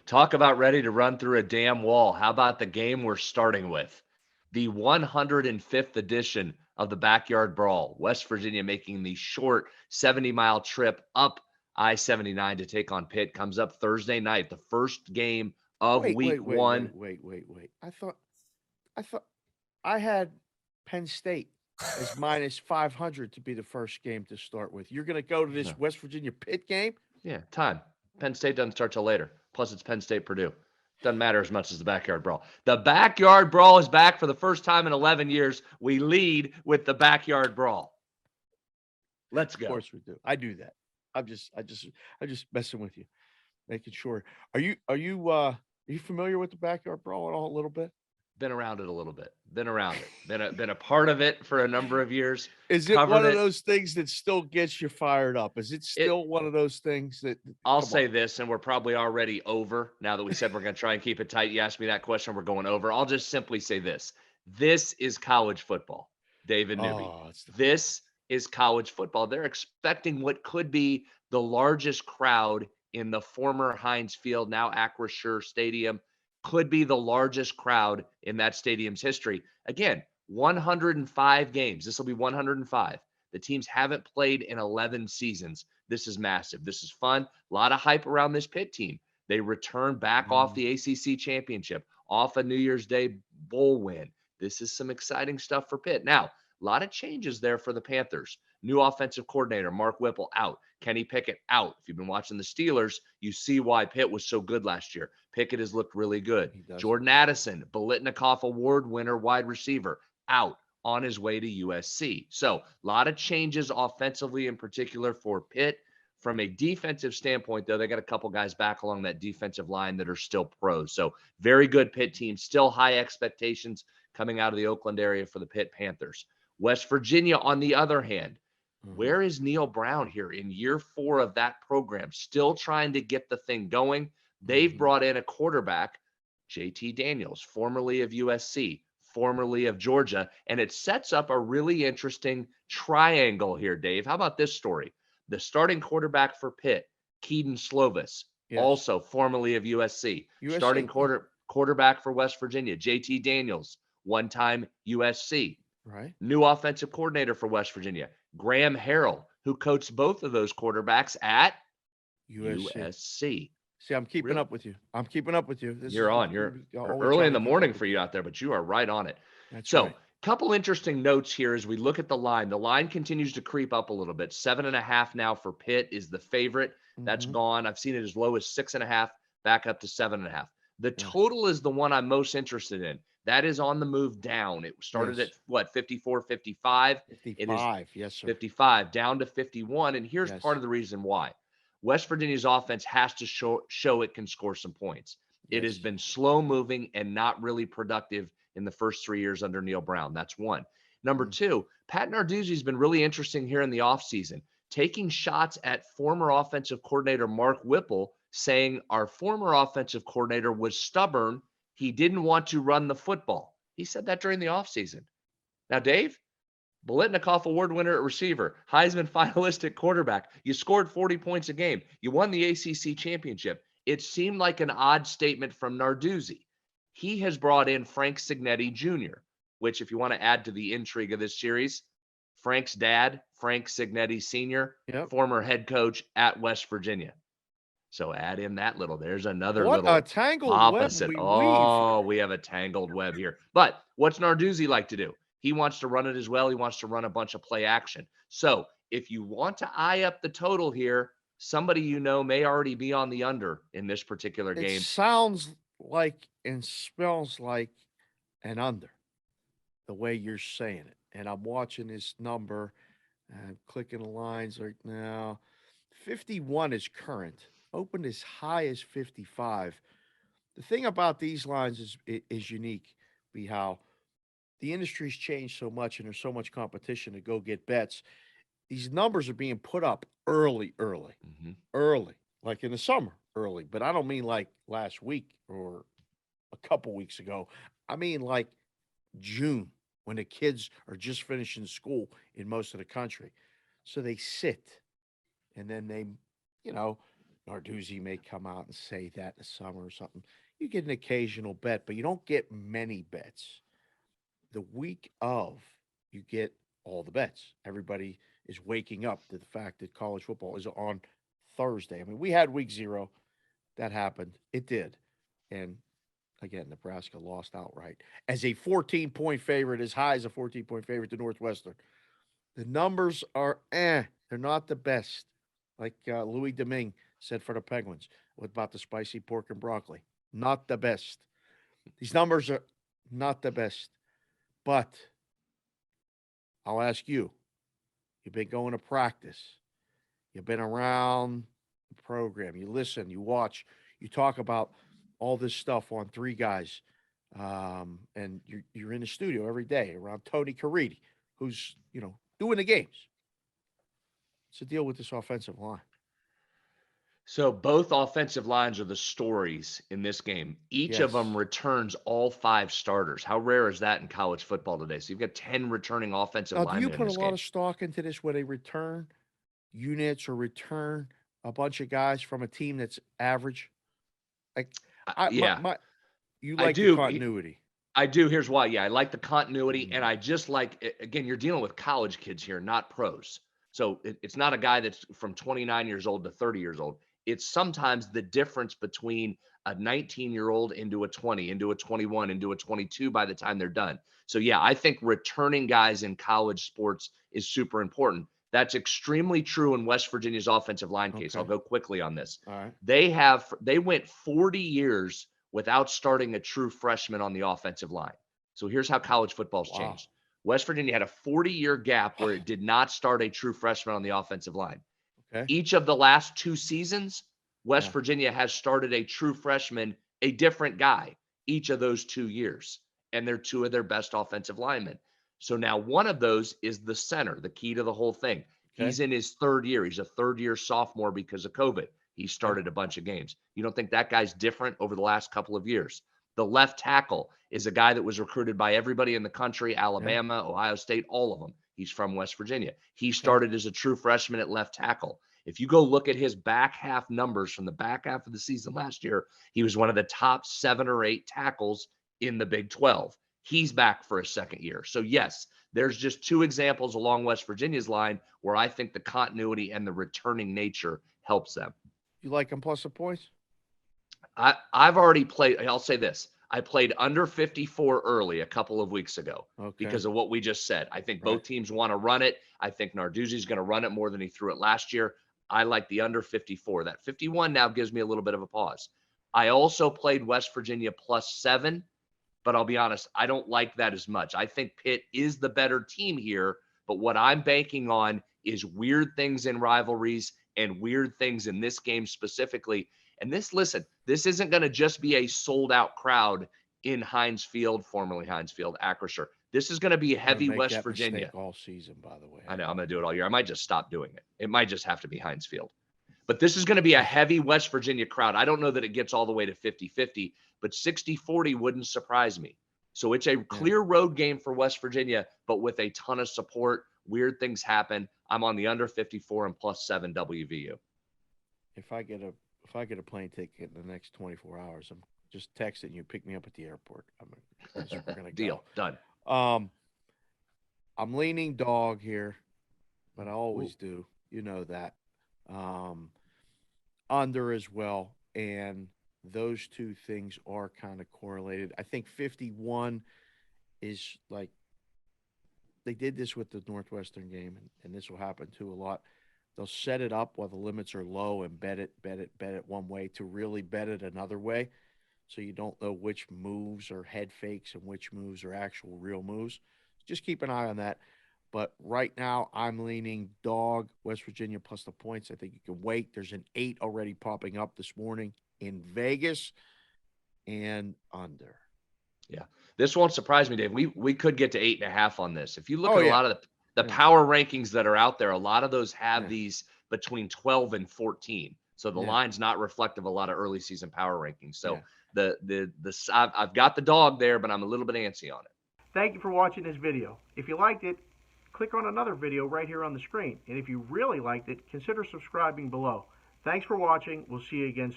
Talk about ready to run through a damn wall. How about the game we're starting with? The 105th edition of the Backyard Brawl. West Virginia making the short 70-mile trip up I-79 to take on Pitt comes up Thursday night, the first game of Wait, week wait, wait, one. wait, wait, wait, wait. I thought I had Penn State as minus 500 to be the first game to start with. You're going to go to No. this West Virginia Pitt game? Yeah, time. Penn State doesn't start till later. Plus, it's Penn State Purdue. Doesn't matter as much as the Backyard Brawl. The Backyard Brawl is back for the first time in 11 years. We lead with the Backyard Brawl. Let's Of go. course we do. I do that. I'm just messing with you, making sure. Are you familiar with the Backyard Brawl at all? A little bit. Been around it a little bit. Been around it. Been a part of it for a number of years. Is it Covered one of it. those things that still gets you fired up? Is it It. still one of those things that I'll come say on? this, and we're probably already over now that we said we're going to try and keep it tight. You asked me that question. We're going over. I'll just simply say this. This is college football, David Newby. Oh, it's the This is college football. They're expecting what could be the largest crowd in the former Heinz Field, now Acrisure Stadium, could be the largest crowd in that stadium's history. Again, 105 games. This will be 105. The teams haven't played in 11 seasons. This is massive. This is fun. A lot of hype around this Pitt team. They return back off the ACC championship, off a New Year's Day bowl win. This is some exciting stuff for Pitt. Now, a lot of changes there for the Panthers. New offensive coordinator, Mark Whipple, out. Kenny Pickett, out. If you've been watching the Steelers, you see why Pitt was so good last year. Pickett has looked really good. Jordan Addison, Biletnikoff Award winner, wide receiver, out, on his way to USC. So a lot of changes offensively in particular for Pitt. From a defensive standpoint, though, they got a couple guys back along that defensive line that are still pros. So very good Pitt team. Still high expectations coming out of the Oakland area for the Pitt Panthers. West Virginia, on the other hand, where is Neil Brown here in year 4 of that program? Still trying to get the thing going. They've brought in a quarterback, JT Daniels, formerly of USC, formerly of Georgia, and it sets up a really interesting triangle here, Dave. How about this story? The starting quarterback for Pitt, Keaton Slovis, Yes. also formerly of USC. Starting quarterback for West Virginia, JT Daniels, one-time USC. Right. New offensive coordinator for West Virginia, Graham Harrell, who coached both of those quarterbacks at USC. See, I'm keeping up with you. I'm keeping up with you. You're on. You're early in the morning for you out there, but you are right on it. That's so, right. couple interesting notes here as we look at the line. The line continues to creep up a little bit. 7.5 now for Pitt is the favorite. That's gone. I've seen it as low as 6.5, back up to 7.5. The total is the one I'm most interested in. That is on the move down. It started at what, 54, 55? 55, yes, sir. 55, down to 51. And here's part of the reason why. West Virginia's offense has to show it can score some points. It has been slow moving and not really productive in the first 3 years under Neil Brown. That's one. Number two, Pat Narduzzi's been really interesting here in the offseason, taking shots at former offensive coordinator Mark Whipple, saying our former offensive coordinator was stubborn. He didn't want to run the football. He said that during the offseason. Now, Dave, Biletnikoff Award winner at receiver, Heisman finalist at quarterback. You scored 40 points a game. You won the ACC championship. It seemed like an odd statement from Narduzzi. He has brought in Frank Signetti Jr., which, if you want to add to the intrigue of this series, Frank's dad, Frank Signetti Sr., former head coach at West Virginia. So add in that little. There's another little a tangled opposite. web We have a tangled web here. But what's Narduzzi like to do? He wants to run it as well. He wants to run a bunch of play action. So if you want to eye up the total here, somebody you know may already be on the under in this particular game. It sounds like and smells like an under, the way you're saying it. And I'm watching this number and clicking the lines right now. 51 is current. Opened as high as 55. The thing about these lines is unique, be how the industry's changed so much and there's so much competition to go get bets. These numbers are being put up early, like in the summer, early. But I don't mean like last week or a couple weeks ago. I mean like June, when the kids are just finishing school in most of the country. So they sit and then they, Narduzzi may come out and say that in the summer or something. You get an occasional bet, but you don't get many bets. The week of, you get all the bets. Everybody is waking up to the fact that college football is on Thursday. I mean, we had week 0. That happened. It did. And again, Nebraska lost outright as a 14-point favorite, as high as a 14-point favorite to Northwestern. The numbers are they're not the best. Like Louis Domingue said for the Penguins, what about the spicy pork and broccoli? Not the best. These numbers are not the best. But I'll ask you, you've been going to practice. You've been around the program. You listen, you watch, you talk about all this stuff on Three Guys. And you're in the studio every day around Tony Caridi, who's, doing the games. What's the deal with this offensive line? So both offensive lines are the stories in this game. Each of them Yes. returns all 5 starters. How rare is that in college football today? So you've got 10 returning offensive Now, do you linemen in put a this lot game. of stock into this where they return units or return a bunch of guys from a team that's average? Like, I my, Yeah, my you I like the do. continuity. I do. Here's why. Yeah, I like the continuity, and Mm, I just like again, you're dealing with college kids here, not pros. So it's not a guy that's from 29 years old to 30 years old. It's sometimes the difference between a 19-year-old into a 20, into a 21, into a 22 by the time they're done. So yeah, I think returning guys in college sports is super important. That's extremely true in West Virginia's offensive line case. I'll okay. go quickly on this. All right. They went 40 years without starting a true freshman on the offensive line. So here's how college football's Wow. changed. West Virginia had a 40-year gap where it did not start a true freshman on the offensive line. Okay. Each of the last 2 seasons, West Yeah. Virginia has started a true freshman, a different guy, each of those 2 years. And they're 2 of their best offensive linemen. So now one of those is the center, the key to the whole thing. Okay. He's in his 3rd year. He's a 3rd-year sophomore because of COVID. He Okay. started a bunch of games. You don't think that guy's different over the last couple of years? The left tackle is a guy that was recruited by everybody in the country, Yeah. Alabama, Ohio State, all of them. He's from West Virginia. He Okay. started as a true freshman at left tackle. If you go look at his back half numbers from the back half of the season last year, he was one of the top 7 or 8 tackles in the Big 12. He's back for a 2nd year. So yes, there's just 2 examples along West Virginia's line where I think the continuity and the returning nature helps them. You like them plus the points? I've already played. I'll say this. I played under 54 early a couple of weeks ago Okay. because of what we just said. I think Right. both teams want to run it. I think Narduzzi's going to run it more than he threw it last year. I like the under 54. That 51 now gives me a little bit of a pause. I also played West Virginia +7, but I'll be honest, I don't like that as much. I think Pitt is the better team here, but what I'm banking on is weird things in rivalries and weird things in this game specifically. And listen, this isn't going to just be a sold out crowd in Heinz Field, formerly Heinz Field, Acrisure. This is going to be I'm gonna heavy make West that Virginia. mistake all season, by the way. I know I'm going to do it all year. I might just stop doing it. It might just have to be Heinz Field. But this is going to be a heavy West Virginia crowd. I don't know that it gets all the way to 50-50, but 60-40 wouldn't surprise me. So it's a Yeah. clear road game for West Virginia, but with a ton of support. Weird things happen. I'm on the under 54 and +7 WVU. If I get a plane ticket in the next 24 hours, I'm just texting you, pick me up at the airport. We're gonna Deal. Done. go. I'm leaning dog here, but I always Ooh. do. You know that. Um, Under as well, and those two things are kind of correlated. I think 51 is like they did this with the Northwestern game, and this will happen too a lot. They'll set it up while the limits are low and bet it one way to really bet it another way. So you don't know which moves are head fakes and which moves are actual real moves. Just keep an eye on that. But right now, I'm leaning dog, West Virginia plus the points. I think you can wait. There's an 8 already popping up this morning in Vegas and under. Yeah. This won't surprise me, Dave. We could get to 8.5 on this. If you look Oh, at a yeah. lot of the Yeah. power rankings that are out there, a lot of those have Yeah. these between 12 and 14. So the Yeah. line's not reflective of a lot of early season power rankings. So Yeah. I've got the dog there, but I'm a little bit antsy on it. Thank you for watching this video. If you liked it, click on another video right here on the screen. And if you really liked it, consider subscribing below. Thanks for watching. We'll see you again soon.